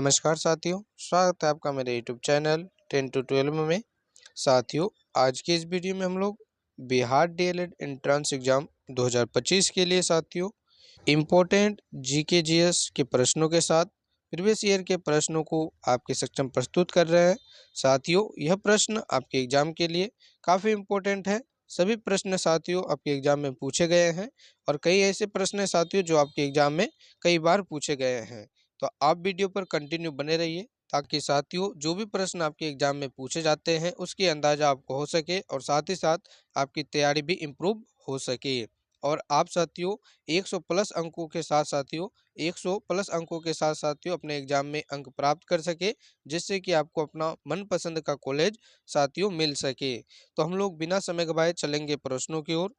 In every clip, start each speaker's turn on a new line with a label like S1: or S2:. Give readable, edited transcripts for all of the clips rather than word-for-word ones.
S1: नमस्कार साथियों, स्वागत है आपका मेरे यूट्यूब चैनल 10 to 12 में। साथियों, आज की इस वीडियो में हम लोग बिहार डीएलएड एंट्रेंस एग्जाम 2025 के लिए साथियों इम्पोर्टेंट जीके जीएस के प्रश्नों के साथ प्रीवियस ईयर के प्रश्नों को आपके सक्षम प्रस्तुत कर रहे हैं। साथियों, यह प्रश्न आपके एग्जाम के लिए काफ़ी इम्पोर्टेंट है। सभी प्रश्न साथियों आपके एग्जाम में पूछे गए हैं और कई ऐसे प्रश्न हैं साथियों जो आपके एग्जाम में कई बार पूछे गए हैं। तो आप वीडियो पर कंटिन्यू बने रहिए ताकि साथियों जो भी प्रश्न आपके एग्जाम में पूछे जाते हैं उसकी अंदाजा आपको हो सके और साथ ही साथ आपकी तैयारी भी इम्प्रूव हो सके। और आप साथियों 100 प्लस अंकों के साथ साथियों 100 प्लस अंकों के साथ साथियों अपने एग्जाम में अंक प्राप्त कर सके, जिससे कि आपको अपना मनपसंद का कॉलेज साथियों मिल सके। तो हम लोग बिना समय गवाए चलेंगे प्रश्नों की ओर।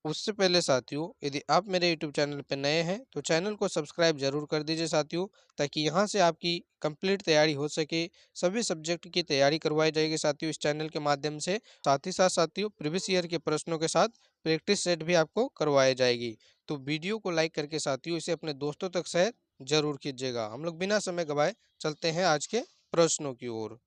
S1: उससे पहले साथियों, यदि आप मेरे यूट्यूब चैनल पर नए हैं तो चैनल को सब्सक्राइब जरूर कर दीजिए साथियों, ताकि यहां से आपकी कंप्लीट तैयारी हो सके। सभी सब्जेक्ट की तैयारी करवाई जाएगी साथियों इस चैनल के माध्यम से। साथ ही साथ साथियों प्रीवियस ईयर के प्रश्नों के साथ प्रैक्टिस सेट भी आपको करवाई जाएगी। तो वीडियो को लाइक करके साथियों इसे अपने दोस्तों तक शेयर जरूर कीजिएगा। हम लोग बिना समय गवाए चलते हैं आज के प्रश्नों की ओर।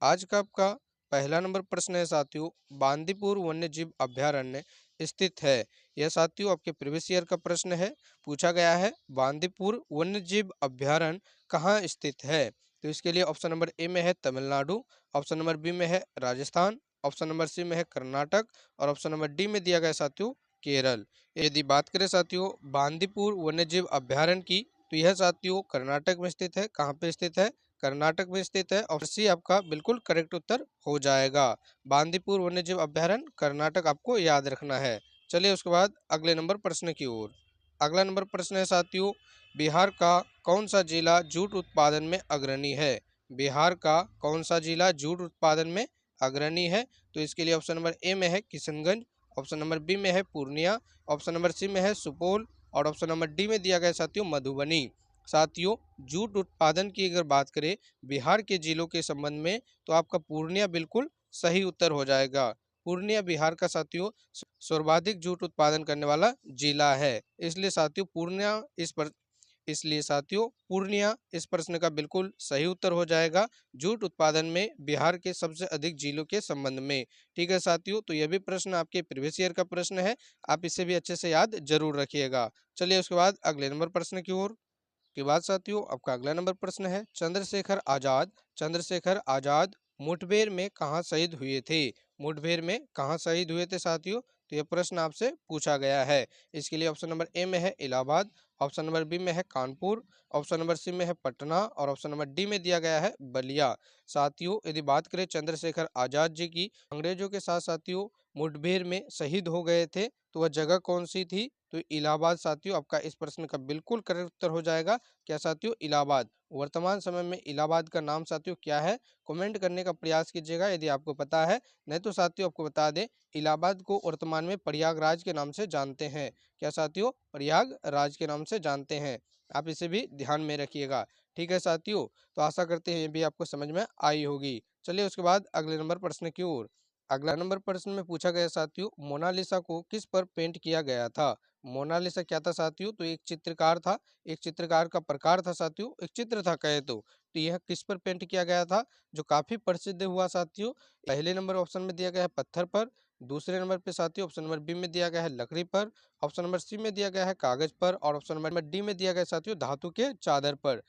S1: आज का आपका पहला नंबर प्रश्न है साथियों, बांदीपुर वन्यजीव अभयारण्य स्थित है। यह साथियों आपके प्रीवियस ईयर का प्रश्न है। पूछा गया है बांदीपुर वन्यजीव अभयारण्य कहाँ स्थित है। तो इसके लिए ऑप्शन नंबर ए में है तमिलनाडु, ऑप्शन नंबर बी में है राजस्थान, ऑप्शन नंबर सी में है कर्नाटक और ऑप्शन नंबर डी में दिया गया साथियों केरल। यदि बात करें साथियों बांदीपुर वन्यजीव अभयारण्य की, तो यह साथियों कर्नाटक में स्थित है। कहाँ पे स्थित है? कर्नाटक में स्थित है और सी आपका बिल्कुल करेक्ट उत्तर हो जाएगा। बांदीपुर वन्यजीव अभयारण्य कर्नाटक आपको याद रखना है। चलिए उसके बाद अगले नंबर प्रश्न की ओर। अगला नंबर प्रश्न है साथियों, बिहार का कौन सा जिला जूट उत्पादन में अग्रणी है। बिहार का कौन सा जिला जूट उत्पादन में अग्रणी है। तो इसके लिए ऑप्शन नंबर ए में है किशनगंज, ऑप्शन नंबर बी में है पूर्णिया, ऑप्शन नंबर सी में है सुपौल और ऑप्शन नंबर डी में दिया गया साथियों मधुबनी। साथियों जूट उत्पादन की अगर बात करें बिहार के जिलों के संबंध में, तो आपका पूर्णिया बिल्कुल सही उत्तर हो जाएगा। पूर्णिया बिहार का साथियों सर्वाधिक जूट उत्पादन करने वाला जिला है। इसलिए साथियों पूर्णिया इस प्रश्न का बिल्कुल सही उत्तर हो जाएगा जूट उत्पादन में बिहार के सबसे अधिक जिलों के संबंध में। ठीक है साथियों, तो यह भी प्रश्न आपके प्रीवियस ईयर का प्रश्न है, आप इसे भी अच्छे से याद जरूर रखिएगा। चलिए उसके बाद अगले नंबर प्रश्न की ओर। के बाद साथियों आपका अगला नंबर प्रश्न है, चंद्रशेखर आजाद मुठभेड़ में कहाँ शहीद हुए थे। मुठभेड़ में कहाँ शहीद हुए थे साथियों, तो यह प्रश्न आपसे पूछा गया है। इसके लिए ऑप्शन नंबर ए में है इलाहाबाद, ऑप्शन नंबर बी में है कानपुर, ऑप्शन नंबर सी में है पटना और ऑप्शन नंबर डी में दिया गया है बलिया। साथियों यदि बात करें चंद्रशेखर आजाद जी की, अंग्रेजों के साथ साथियों मुठभेड़ में शहीद हो गए थे, तो वह जगह कौन सी थी। तो इलाहाबाद साथियों आपका इस प्रश्न का बिल्कुल करेक्ट उत्तर हो जाएगा। क्या साथियों? इलाहाबाद। वर्तमान समय में इलाहाबाद का नाम साथियों क्या है? कमेंट करने का प्रयास कीजिएगा यदि आपको पता है। नहीं तो साथियों आपको बता दें, इलाहाबाद को वर्तमान में प्रयागराज के नाम से जानते हैं। क्या साथियों? प्रयागराज के नाम से जानते हैं। आप इसे भी ध्यान में रखिएगा। ठीक है साथियों, तो आशा करते हैं ये भी आपको समझ में आई होगी। चलिए उसके बाद अगले नंबर प्रश्न की ओर। अगला नंबर प्रश्न में पूछा गया साथियों, मोनालिसा को किस पर पेंट किया गया था। मोनालिसा क्या था साथियों? तो एक चित्रकार था, एक चित्रकार का प्रकार था साथियों, एक चित्र था कहे तो यह किस पर पेंट किया गया था जो काफी प्रसिद्ध हुआ साथियों। पहले नंबर ऑप्शन में दिया गया है पत्थर पर, दूसरे नंबर पे साथियों ऑप्शन नंबर बी में दिया गया है लकड़ी पर, ऑप्शन नंबर सी में दिया गया है कागज पर और ऑप्शन नंबर डी में दिया गया है साथियों धातु के चादर पर।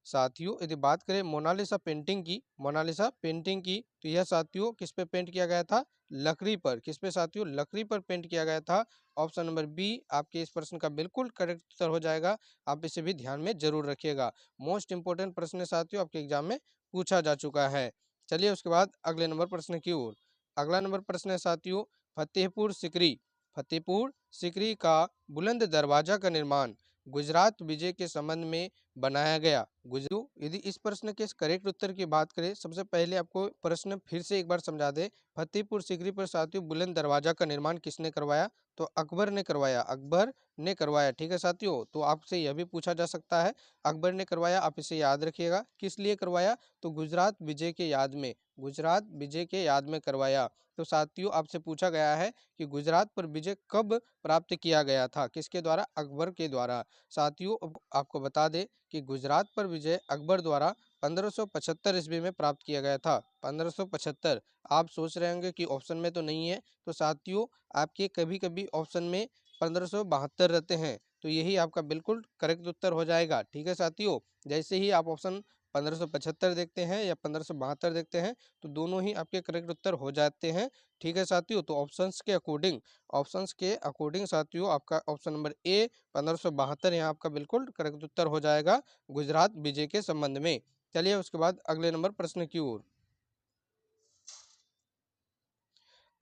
S1: साथियों यदि बात करें मोनालिसा पेंटिंग की, तो यह साथियों किस पे पेंट किया गया था? लकड़ी पर। किस पे साथियों? लकड़ी पर पेंट किया गया था। ऑप्शन नंबर बी आपके इस प्रश्न का बिल्कुल करेक्ट उत्तर हो जाएगा। आप इसे भी ध्यान में जरूर रखिएगा। मोस्ट इंपोर्टेंट प्रश्न है साथियों, आपके एग्जाम में पूछा जा चुका है। चलिए उसके बाद अगले नंबर प्रश्न की ओर। अगला नंबर प्रश्न है साथियों, फतेहपुर सिकरी का बुलंद दरवाजा का निर्माण गुजरात विजय के संबंध में बनाया गया। यदि इस प्रश्न के करेक्ट उत्तर की बात करें, सबसे पहले आपको प्रश्न फिर से एक बार समझा दे। फतेहपुर सिकरी पर साथियों बुलंद दरवाजा का निर्माण किसने करवाया? तो अकबर ने करवाया। अकबर ने करवाया। ठीक है साथियों, तो आपसे यह भी पूछा जा सकता है अकबर ने करवाया, आप इसे याद रखिएगा। किस लिए करवाया? तो गुजरात विजय के याद में, गुजरात विजय के याद में करवाया। तो साथियों आपसे पूछा गया है कि गुजरात पर विजय कब प्राप्त किया गया था, किसके द्वारा? अकबर के द्वारा। साथियों आपको बता दें कि गुजरात पर विजय अकबर द्वारा 1575 ईस्वी में प्राप्त किया गया था। 1575। आप सोच रहे होंगे कि ऑप्शन में तो नहीं है, तो साथियों आपके कभी कभी ऑप्शन में 1572 रहते हैं, तो यही आपका बिल्कुल करेक्ट उत्तर हो जाएगा। ठीक है साथियों, जैसे ही आप ऑप्शन 1575 देखते हैं या 1572 देखते हैं, तो दोनों ही आपके करेक्ट उत्तर हो जाते हैं। ठीक है साथियों, तो ऑप्शंस के अकॉर्डिंग साथियों आपका ऑप्शन नंबर ए 1572 यहाँ आपका बिल्कुल करेक्ट उत्तर हो जाएगा गुजरात विजय के संबंध में। चलिए उसके बाद अगले नंबर प्रश्न की ओर।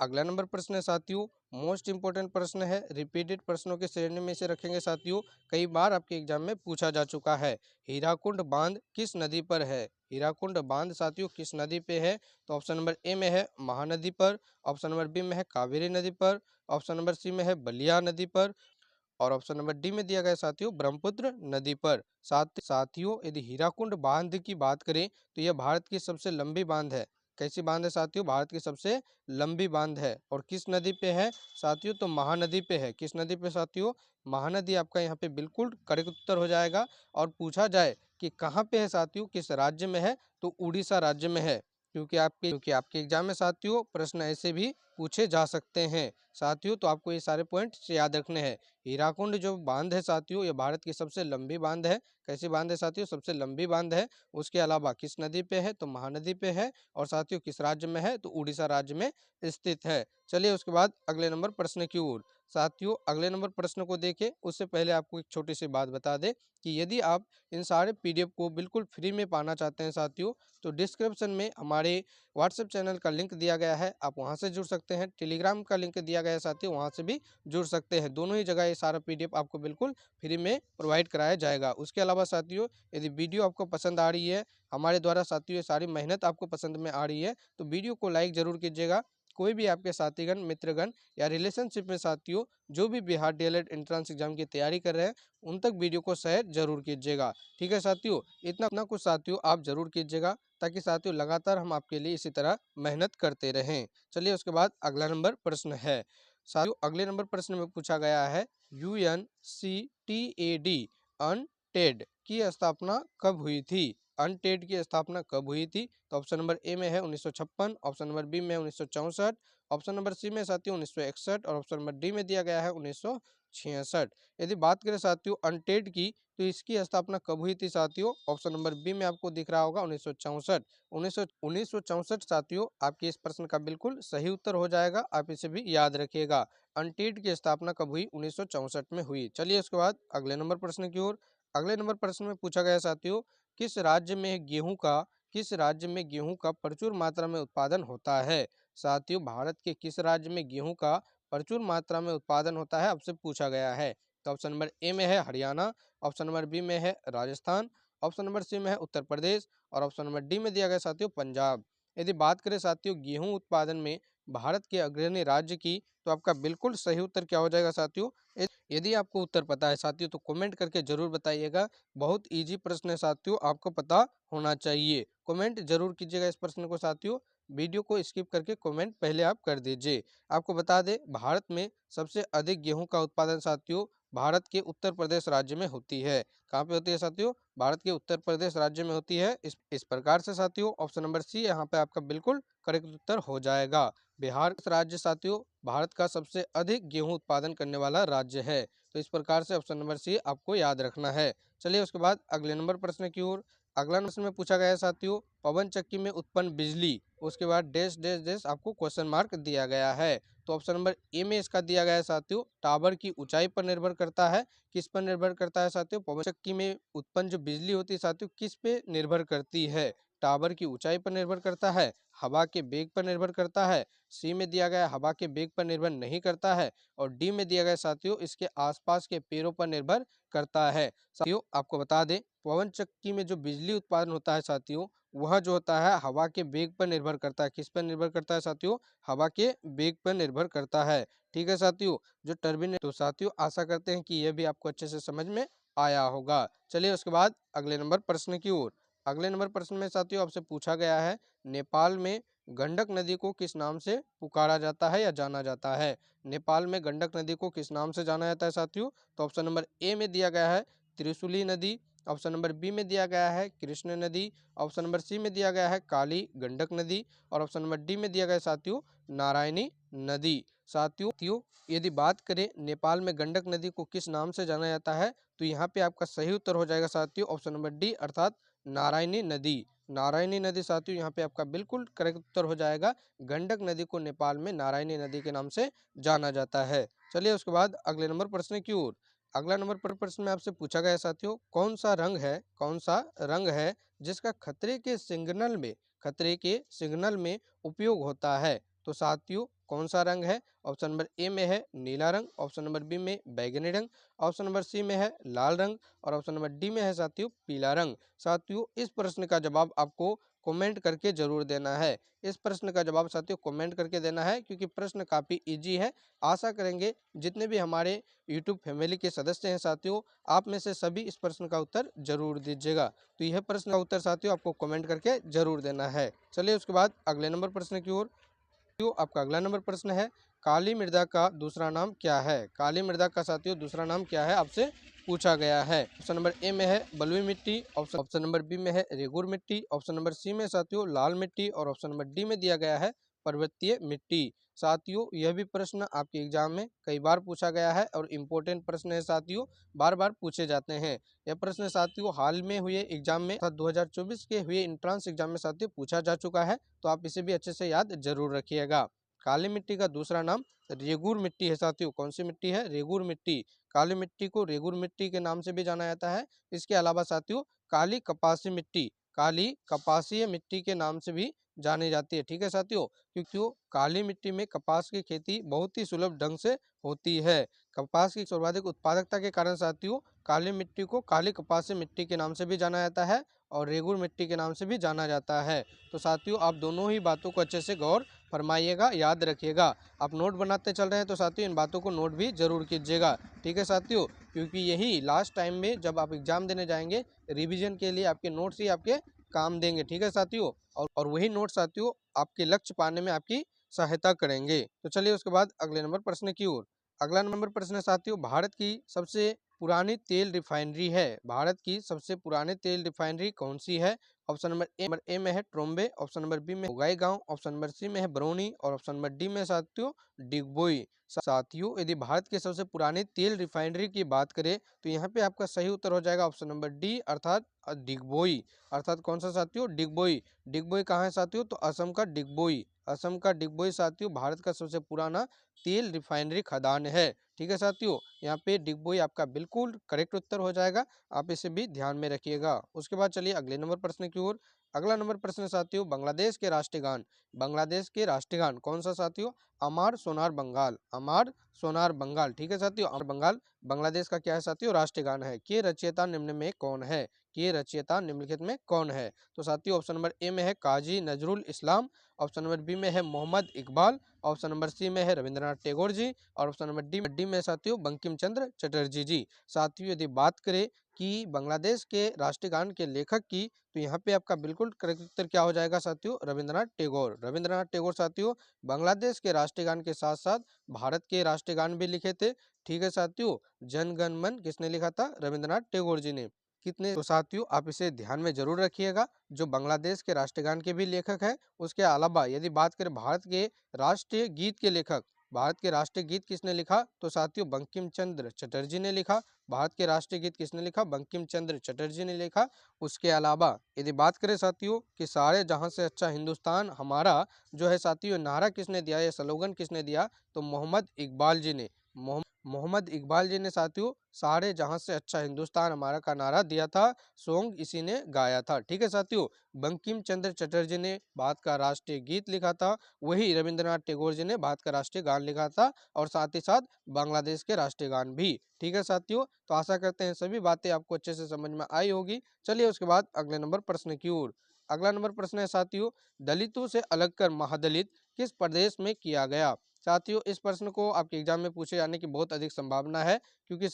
S1: अगला नंबर प्रश्न है साथियों, मोस्ट इंपोर्टेंट प्रश्न है, रिपीटेड प्रश्नों के श्रेणी में से रखेंगे साथियों, कई बार आपके एग्जाम में पूछा जा चुका है। हीराकुंड बांध किस नदी पर है? हीराकुंड बांध साथियों किस नदी पे है? तो ऑप्शन नंबर ए में है महानदी पर, ऑप्शन नंबर बी में है कावेरी नदी पर, ऑप्शन नंबर सी में है बलिया नदी पर, और ऑप्शन नंबर डी में दिया गया साथियों ब्रह्मपुत्र नदी पर। साथियों यदि हीराकुंड बांध की बात करें तो यह भारत की सबसे लंबी बांध है। कैसी बांध है साथियों? भारत की सबसे लंबी बांध है। और किस नदी पे है साथियों? तो महानदी पे है। किस नदी पे साथियों? महानदी आपका यहाँ पे बिल्कुल करेक्ट उत्तर हो जाएगा। और पूछा जाए कि कहाँ पे है साथियों, किस राज्य में है, तो उड़ीसा राज्य में है। क्योंकि आपके एग्जाम में साथियों प्रश्न ऐसे भी पूछे जा सकते हैं साथियों, तो आपको ये सारे पॉइंट्स याद रखने हैं। हीराकुंड जो बांध है साथियों, ये भारत की सबसे लंबी बांध है। कैसी बांध है साथियों? सबसे लंबी बांध है। उसके अलावा किस नदी पे है? तो महानदी पे है। और साथियों किस राज्य में है? तो उड़ीसा राज्य में स्थित है। चलिए उसके बाद अगले नंबर प्रश्न की ओर। साथियों अगले नंबर प्रश्न को देखें उससे पहले आपको एक छोटी सी बात बता दें कि यदि आप इन सारे पीडीएफ को बिल्कुल फ्री में पाना चाहते हैं साथियों, तो डिस्क्रिप्शन में हमारे व्हाट्सएप चैनल का लिंक दिया गया है, आप वहां से जुड़ सकते हैं। टेलीग्राम का लिंक दिया गया है साथियों, वहां से भी जुड़ सकते हैं। दोनों ही जगह ये सारा पीडीएफ आपको बिल्कुल फ्री में प्रोवाइड कराया जाएगा। उसके अलावा साथियों यदि वीडियो आपको पसंद आ रही है, हमारे द्वारा साथियों ये सारी मेहनत आपको पसंद में आ रही है, तो वीडियो को लाइक जरूर कीजिएगा। कोई भी आपके साथीगण, मित्रगण या रिलेशनशिप में साथियों जो भी बिहार डीएलएड एंट्रेंस एग्जाम की तैयारी कर रहे हैं, उन तक वीडियो को शेयर जरूर कीजिएगा। ठीक है साथियों, इतना कुछ साथियों आप जरूर कीजिएगा, ताकि साथियों लगातार हम आपके लिए इसी तरह मेहनत करते रहें। चलिए उसके बाद अगला नंबर प्रश्न है साथियों, अगले नंबर प्रश्न में पूछा गया है UNCTAD अनटेड की स्थापना कब हुई थी? अनटेड की स्थापना कब हुई थी? तो ऑप्शन नंबर ए में है 1956, ऑप्शन नंबर बी में 1964, ऑप्शन नंबर सी में साथियों 1961, और ऑप्शन नंबर डी में दिया गया है 1966। यदि बात करें साथियों अनटेड की, तो इसकी स्थापना कब हुई थी साथियों? ऑप्शन नंबर बी में आपको दिख रहा होगा 1964। 1964 साथियों आपके इस प्रश्न का बिल्कुल सही उत्तर हो जाएगा, आप इसे भी याद रखिएगा। अनटेड की स्थापना कब हुई? 1964 में हुई। चलिए उसके बाद अगले नंबर प्रश्न की ओर। अगले नंबर प्रश्न में पूछा गया साथियों, किस राज्य में गेहूं का प्रचुर मात्रा में उत्पादन होता है? साथियों भारत के किस राज्य में गेहूं का प्रचुर मात्रा में उत्पादन होता है, आपसे पूछा गया है। तो ऑप्शन नंबर ए में है हरियाणा, ऑप्शन नंबर बी में है राजस्थान, ऑप्शन नंबर सी में है उत्तर प्रदेश, और ऑप्शन नंबर डी में दिया गया साथियों पंजाब। यदि बात करें साथियों गेहूं उत्पादन में भारत के अग्रणी राज्य की, तो आपका बिल्कुल सही उत्तर क्या हो जाएगा साथियों? यदि आपको उत्तर पता है साथियों तो कमेंट करके जरूर बताइएगा। बहुत इजी प्रश्न है साथियों, आपको पता होना चाहिए। कमेंट जरूर कीजिएगा इस प्रश्न को साथियों, वीडियो को स्किप करके कमेंट पहले आप कर दीजिए। आपको बता दें भारत में सबसे अधिक गेहूं का उत्पादन साथियों भारत के उत्तर प्रदेश राज्य में होती है। कहाँ पे होती है साथियों? भारत के उत्तर प्रदेश राज्य में होती है। इस प्रकार से साथियों ऑप्शन नंबर सी यहाँ पे आपका बिल्कुल करेक्ट उत्तर हो जाएगा। बिहार राज्य साथियों भारत का सबसे अधिक गेहूं उत्पादन करने वाला राज्य है। तो इस प्रकार से ऑप्शन नंबर सी आपको याद रखना है। चलिए उसके बाद अगले नंबर प्रश्न की ओर। अगला प्रश्न में पूछा गया है साथियों, पवन चक्की में उत्पन्न बिजली, उसके बाद डैश डैश डैश आपको क्वेश्चन मार्क दिया गया है। तो ऑप्शन नंबर ए में इसका दिया गया है साथियों टावर की ऊंचाई पर निर्भर करता है। किस पर निर्भर करता है साथियों? पवन चक्की में उत्पन्न जो बिजली होती है साथियों किस पे निर्भर करती है? टावर की ऊंचाई पर निर्भर करता है, हवा के बेग पर निर्भर करता है, सी में दिया गया हवा के बेग पर निर्भर नहीं करता है, और डी में दिया गया साथियों इसके आसपास के पेड़ों पर निर्भर करता है। साथियों आपको बता दें पवन चक्की में जो बिजली उत्पादन होता है साथियों वह जो होता है हवा के बेग पर निर्भर करता है। किस पर निर्भर करता है साथियों? हवा के बेग पर निर्भर करता है। ठीक है साथियों, जो टर्बिन, तो साथियों आशा करते हैं कि यह भी आपको अच्छे से समझ में आया होगा। चलिए उसके बाद अगले नंबर प्रश्न की ओर। अगले नंबर प्रश्न में साथियों आपसे पूछा गया है नेपाल में गंडक नदी को किस नाम से पुकारा जाता है या जाना जाता है? नेपाल में गंडक नदी को किस नाम से जाना जाता है साथियों? तो ऑप्शन नंबर ए में दिया गया है त्रिशूली नदी, ऑप्शन नंबर बी में दिया गया है कृष्ण नदी, ऑप्शन नंबर सी में दिया गया है काली गंडक नदी और ऑप्शन नंबर डी में दिया गया है साथियों नारायणी नदी। साथियों यदि बात करें नेपाल में गंडक नदी को किस नाम से जाना जाता है, तो यहाँ पे आपका सही उत्तर हो जाएगा साथियों ऑप्शन नंबर डी अर्थात नारायणी नदी। नारायणी नदी साथियों यहाँ पे आपका बिल्कुल करेक्ट उत्तर हो जाएगा। गंडक नदी को नेपाल में नारायणी नदी के नाम से जाना जाता है। चलिए उसके बाद अगले नंबर प्रश्न की ओर। अगला नंबर पर प्रश्न में आपसे पूछा गया है साथियों कौन सा रंग है जिसका खतरे के सिग्नल में उपयोग होता है। तो साथियों कौन सा रंग है? ऑप्शन नंबर ए में है नीला रंग, ऑप्शन नंबर बी में बैगनी रंग, ऑप्शन नंबर सी में है लाल रंग और ऑप्शन नंबर डी में है साथियों पीला रंग। साथियों इस प्रश्न का जवाब आपको कमेंट करके जरूर देना है। इस प्रश्न का जवाब साथियों कमेंट करके देना है क्योंकि प्रश्न काफी इजी है। आशा करेंगे जितने भी हमारे यूट्यूब फैमिली के सदस्य हैं साथियों, आप में से सभी इस प्रश्न का उत्तर जरूर दीजिएगा। तो यह प्रश्न का उत्तर साथियों आपको कमेंट करके जरूर देना है। चलिए उसके बाद अगले नंबर प्रश्न की ओर। आपका अगला नंबर प्रश्न है काली मृदा का दूसरा नाम क्या है? काली मृदा का साथियों दूसरा नाम क्या है आपसे पूछा गया है। ऑप्शन नंबर ए में है बलुई मिट्टी, ऑप्शन नंबर बी में है रेगुर मिट्टी, ऑप्शन नंबर सी में साथियों लाल मिट्टी और ऑप्शन नंबर डी में दिया गया है पर्वतीय मिट्टी। साथियों यह भी प्रश्न आपके एग्जाम में कई बार पूछा गया है और इम्पोर्टेंट प्रश्न है साथियों, बार बार पूछे जाते हैं। यह प्रश्न साथियों हाल में हुए एग्जाम में 2024 के हुए एंट्रेंस एग्जाम में साथियों पूछा जा चुका है, तो आप इसे भी अच्छे से याद जरूर रखिएगा। काली मिट्टी का दूसरा नाम रेगुर मिट्टी है साथियों। कौन सी मिट्टी है? रेगुर मिट्टी। काली मिट्टी को रेगुर मिट्टी के नाम से भी जाना जाता है। इसके अलावा साथियों काली कपासीय मिट्टी के नाम से भी जानी जाती है। ठीक है साथियों, क्योंकि काली मिट्टी में कपास की खेती बहुत ही सुलभ ढंग से होती है। कपास की सर्वाधिक उत्पादकता के कारण साथियों काली मिट्टी को काली कपासीय मिट्टी के नाम से भी जाना जाता है और रेगुर मिट्टी के नाम से भी जाना जाता है। तो साथियों आप दोनों ही बातों को अच्छे से गौर फरमाइएगा, याद रखिएगा। आप नोट बनाते चल रहे हैं तो साथियों इन बातों को नोट भी जरूर कीजिएगा। ठीक है साथियों, क्योंकि यही लास्ट टाइम में जब आप एग्जाम देने जाएंगे रिवीजन के लिए आपके नोट्स ही आपके काम देंगे। ठीक है साथियों, और वही नोट साथियों आपके लक्ष्य पाने में आपकी सहायता करेंगे। तो चलिए उसके बाद अगले नंबर प्रश्न की ओर। अगला नंबर प्रश्न है साथियों भारत की सबसे पुरानी तेल रिफाइनरी है। भारत की सबसे पुरानी तेल रिफाइनरी कौन सी है? ऑप्शन नंबर ए में है ट्रोम्बे, ऑप्शन नंबर बी में गांव, ऑप्शन नंबर सी में है बरौनी और ऑप्शन नंबर डी में साथियों डिगबोई। साथियों यदि भारत के सबसे पुरानी तेल रिफाइनरी की बात करें तो यहाँ पे आपका सही उत्तर हो जाएगा ऑप्शन नंबर डी अर्थात डिगबोई। अर्थात कौन सा साथियों? डिगबोई। डिगबोई कहाँ है साथियों? तो असम का डिगबोई। असम का डिगबोई साथियों भारत का सबसे पुराना तेल रिफाइनरी खदान है। ठीक है साथियों, यहाँ पे डिगबोई आपका बिल्कुल करेक्ट उत्तर हो जाएगा, आप इसे भी ध्यान में रखिएगा। उसके बाद चलिए अगले नंबर प्रश्न की ओर। अगला नंबर प्रश्न साथियों बांग्लादेश के राष्ट्रीय गान। बांग्लादेश के राष्ट्रीय गान कौन सा साथियों? अमार सोनार बंगाल। अमार सोनार बंगाल। ठीक है साथियों, अमर बंगाल बांग्लादेश का क्या है साथियों? राष्ट्रीय गान है। के रचयिता निम्न में कौन है? के रचयिता निम्नलिखित में कौन है? तो साथियों ऑप्शन नंबर ए में है Kazi Nazrul Islam, option number B में है Mohammad Iqbal, option number C में है रविंद्रनाथ टैगोर जी और ऑप्शन नंबर डी में साथियों बंकिम चंद्र चटर्जी जी। साथियों यदि बात करें कि बांग्लादेश के राष्ट्रीय गान के लेखक की, तो यहाँ पे आपका बिल्कुल करेक्ट उत्तर क्या हो जाएगा साथियों? रविंद्रनाथ टैगोर। रविंद्रनाथ टैगोर साथियों बांग्लादेश के राष्ट्रीय गान के साथ साथ भारत के राष्ट्रीय गान भी लिखे थे। ठीक है साथियों, जन गण मन किसने लिखा था? रविंद्रनाथ टैगोर जी ने। कितने? तो साथियों आप इसे ध्यान में जरूर रखिएगा, जो बांग्लादेश के राष्ट्रीय गान के भी लेखक है। उसके अलावा यदि बात करें भारत के राष्ट्रीय गीत के लेखक, भारत के राष्ट्रीय गीत किसने लिखा? तो साथियों बंकिम चंद्र चटर्जी ने लिखा। भारत के राष्ट्रीय गीत किसने लिखा? बंकिम चंद्र चटर्जी ने लिखा। उसके अलावा यदि बात करें साथियों कि सारे जहां से अच्छा हिंदुस्तान हमारा जो है साथियों नारा किसने दिया, या स्लोगन किसने दिया? तो मोहम्मद इकबाल जी ने। मोहम्मद इकबाल जी ने साथियों सारे जहां से अच्छा हिंदुस्तान हमारा का नारा दिया था। सॉन्ग इसी ने गाया था। ठीक है साथियों, बंकिम चंद्र चटर्जी ने भारत का राष्ट्रीय गीत लिखा था, वही रविंद्रनाथ टैगोर जी ने भारत का राष्ट्रीय गान लिखा था और साथ ही साथ बांग्लादेश के राष्ट्रीय गान भी। ठीक है साथियों, तो आशा करते हैं सभी बातें आपको अच्छे से समझ में आई होगी। चलिए उसके बाद अगले नंबर प्रश्न की ओर। अगला नंबर प्रश्न है साथियों दलितों से अलग कर महादलित किस प्रदेश में किया गया? साथियों इस प्रश्न को आपके एग्जाम में पूछे जाने की बहुत अधिक संभावना है, क्योंकि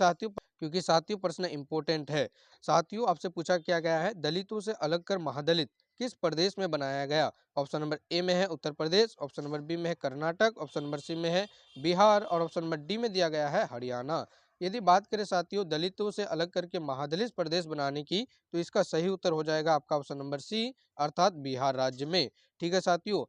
S1: साथियों प्रश्न इंपॉर्टेंट है। साथियों आपसे पूछा क्या गया है दलितों से अलग कर महादलित किस प्रदेश में बनाया गया? ऑप्शन नंबर ए में है Uttar Pradesh, option number B में है कर्नाटक, ऑप्शन नंबर सी में है बिहार और ऑप्शन नंबर डी में दिया गया है हरियाणा। यदि बात करें साथियों दलितों से अलग करके महादलित प्रदेश बनाने की, तो इसका सही उत्तर हो जाएगा आपका ऑप्शन नंबर सी, अर्थात बिहार राज्य में। ठीक है साथियों,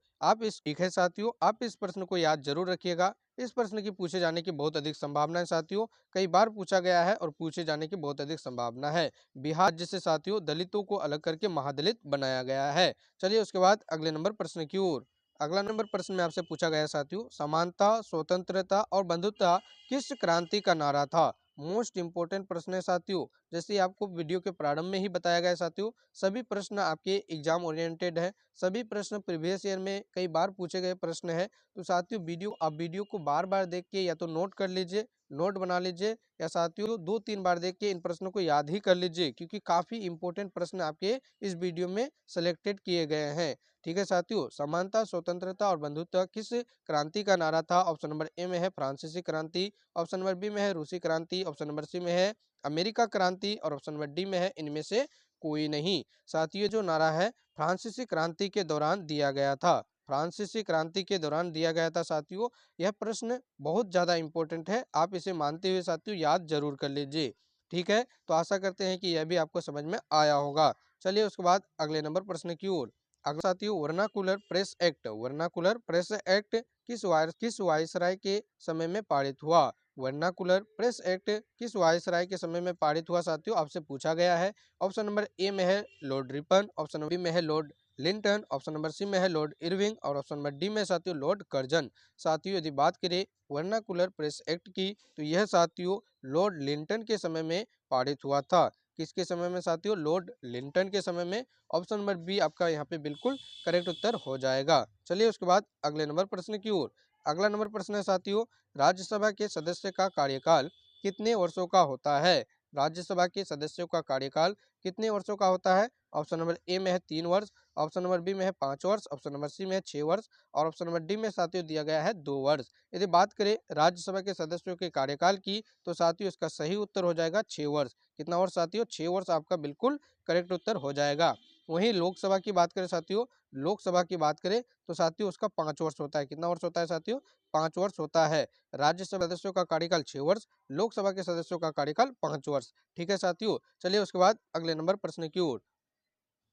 S1: आप इस प्रश्न को याद जरूर रखिएगा। इस प्रश्न की पूछे जाने की बहुत अधिक संभावना है साथियों, कई बार पूछा गया है और पूछे जाने की बहुत अधिक संभावना है। बिहार राज्य से साथियों दलितों को अलग करके महादलित बनाया गया है। चलिए उसके बाद अगले नंबर प्रश्न की ओर। अगला नंबर प्रश्न में आपसे पूछा गया साथियों, समानता, स्वतंत्रता और बंधुत्व किस क्रांति का नारा था? मोस्ट इंपोर्टेंट प्रश्न है साथियों। जैसे आपको वीडियो के प्रारंभ में ही बताया गया साथियों, सभी प्रश्न आपके एग्जाम ओरिएंटेड है, सभी प्रश्न प्रीवियस ईयर में कई बार पूछे गए प्रश्न है। तो साथियों वीडियो को बार बार देख के या तो नोट कर लीजिए, नोट बना लीजिए, या साथियों 2-3 बार देख के इन प्रश्नों को याद ही कर लीजिए, क्योंकि काफी इंपॉर्टेंट प्रश्न आपके इस वीडियो में सिलेक्टेड किए गए हैं। ठीक है साथियों, समानता, स्वतंत्रता और बंधुत्व किस क्रांति का नारा था? ऑप्शन नंबर ए में है फ्रांसीसी क्रांति, ऑप्शन नंबर बी में है रूसी क्रांति, ऑप्शन नंबर सी में है अमेरिका क्रांति और ऑप्शन नंबर डी में है इनमें से कोई नहीं। साथियों जो नारा है फ्रांसीसी क्रांति के दौरान दिया गया था, फ्रांसीसी क्रांति के दौरान दिया गया था साथियों। यह प्रश्न बहुत ज्यादा इंपॉर्टेंट है, आप इसे मानते हुए साथियों याद जरूर कर लीजिए। ठीक है, तो आशा करते हैं कि यह भी आपको समझ में आया होगा। चलिए उसके बाद अगले नंबर प्रश्न की ओर। अगला साथियों vernacular press act, vernacular press act किस वायसराय के समय में पारित हुआ? वर्नाकुलर प्रेस एक्ट किस वायसराय के समय में पारित हुआ साथियों, आपसे पूछा गया है। ऑप्शन नंबर ए में है Lord Ripon, option number B में है Lord Linton, option number C में है लॉर्ड इरविंग और ऑप्शन नंबर डी में साथियों लॉर्ड कर्जन। साथियों यदि बात करें वर्नाकुलर प्रेस एक्ट की, तो यह साथियों लॉर्ड लिंटन के समय में पारित हुआ था। किसके समय में साथियों? लॉर्ड लिंटन के समय में। ऑप्शन नंबर बी आपका यहाँ पे बिल्कुल करेक्ट उत्तर हो जाएगा। चलिए उसके बाद अगले नंबर प्रश्न की ओर। अगला नंबर प्रश्न है साथियों, राज्यसभा के सदस्य का कार्यकाल कितने वर्षों का होता है? राज्यसभा के सदस्यों का कार्यकाल कितने वर्षों का होता है? ऑप्शन नंबर ए में है 3 वर्ष, ऑप्शन नंबर बी में है 5 वर्ष, ऑप्शन नंबर सी में है 6 वर्ष और ऑप्शन नंबर डी में साथियों दिया गया है 2 वर्ष। यदि बात करें राज्यसभा के सदस्यों के कार्यकाल की, तो साथियों इसका सही उत्तर हो जाएगा 6 वर्ष। कितना वर्ष साथियों? 6 वर्ष आपका बिल्कुल करेक्ट उत्तर हो जाएगा। वहीं लोकसभा की बात करें साथियों, लोकसभा की बात करें तो साथियों उसका 5 वर्ष होता है। कितना वर्ष होता है साथियों? 5 वर्ष होता है। राज्यसभा सदस्यों का कार्यकाल 6 वर्ष, लोकसभा के सदस्यों का कार्यकाल 5 वर्ष। ठीक है साथियों, चलिए उसके बाद अगले नंबर प्रश्न की ओर।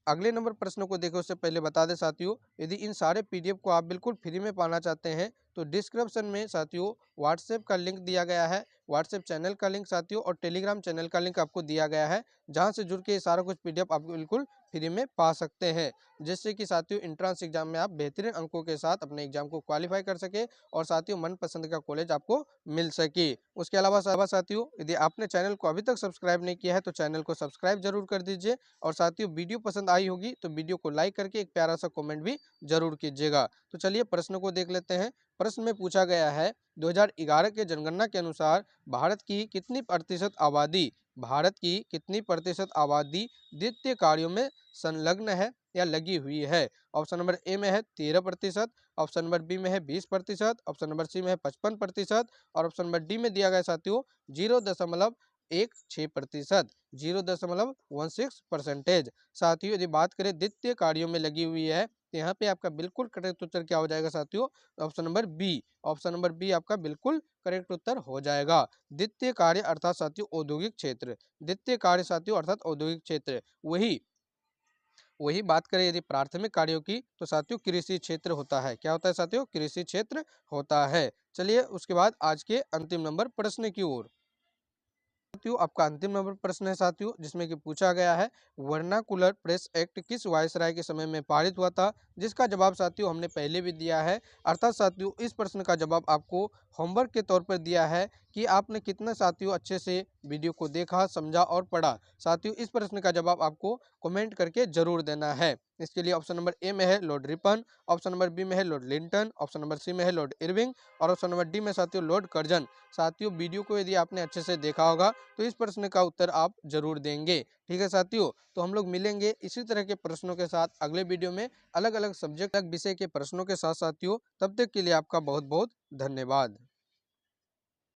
S1: अगले नंबर प्रश्न को देखें उससे पहले बता दें साथियों, यदि इन सारे पीडीएफ को आप बिल्कुल फ्री में पाना चाहते हैं, तो डिस्क्रिप्शन में साथियों व्हाट्सएप का लिंक दिया गया है, व्हाट्सएप चैनल का लिंक साथियों और टेलीग्राम चैनल का लिंक आपको दिया गया है, जहां से जुड़ के ये सारा कुछ पीडीएफ आप बिल्कुल फ्री में पा सकते हैं, जिससे कि साथियों एंट्रेंस एग्जाम में आप बेहतरीन अंकों के साथ अपने एग्जाम को क्वालिफाई कर सके और साथियों मनपसंद का कॉलेज आपको मिल सके। उसके अलावा साथियों यदि आपने चैनल को अभी तक सब्सक्राइब नहीं किया है, तो चैनल को सब्सक्राइब जरूर कर दीजिए और साथियों वीडियो पसंद आई होगी तो वीडियो को लाइक करके एक प्यारा सा कमेंट भी जरूर कीजिएगा। तो चलिए प्रश्न को देख लेते हैं। प्रश्न में पूछा गया है 2011 के जनगणना के अनुसार भारत की कितनी प्रतिशत आबादी वित्तीय कार्यों में संलग्न है या लगी हुई है? ऑप्शन नंबर ए में है 13%, ऑप्शन नंबर बी में है 20%, ऑप्शन नंबर सी में है 55% और ऑप्शन नंबर डी में दिया गया साथियों 0.16%, 0.16%। साथियों यदि बात करें द्वितीय कार्यों में लगी हुई है, तो यहाँ पे आपका बिल्कुल करेक्ट उत्तर क्या हो जाएगा साथियों? Option number B, option number B आपका बिल्कुल करेक्ट उत्तर हो जाएगा। द्वितीय कार्य अर्थात साथियों औद्योगिक क्षेत्र, द्वितीय कार्य साथियों अर्थात औद्योगिक क्षेत्र। वही वही बात करें यदि प्राथमिक कार्यों की, तो साथियों कृषि क्षेत्र होता है। क्या होता है साथियों? कृषि क्षेत्र होता है। चलिए उसके बाद आज के अंतिम नंबर प्रश्न की ओर। साथियों आपका अंतिम नंबर प्रश्न है साथियों, जिसमें कि पूछा गया है वर्नाकुलर प्रेस एक्ट किस वायसराय के समय में पारित हुआ था? जिसका जवाब साथियों हमने पहले भी दिया है, अर्थात साथियों इस प्रश्न का जवाब आपको होमवर्क के तौर पर दिया है कि आपने कितना साथियों अच्छे से वीडियो को देखा, समझा और पढ़ा। साथियों इस प्रश्न का जवाब आपको कमेंट करके जरूर देना है। इसके लिए ऑप्शन नंबर ए में है Lord Ripon, option number B में है Lord Linton, option number C में है लॉर्ड इरविंग और ऑप्शन नंबर डी में साथियों लॉर्ड कर्जन। साथियों वीडियो को यदि आपने अच्छे से देखा होगा तो इस प्रश्न का उत्तर आप जरूर देंगे। ठीक है साथियों, तो हम लोग मिलेंगे इसी तरह के प्रश्नों के साथ अगले वीडियो में, अलग अलग सब्जेक्ट अलग विषय के प्रश्नों के साथ साथियों। तब तक के लिए आपका बहुत बहुत धन्यवाद।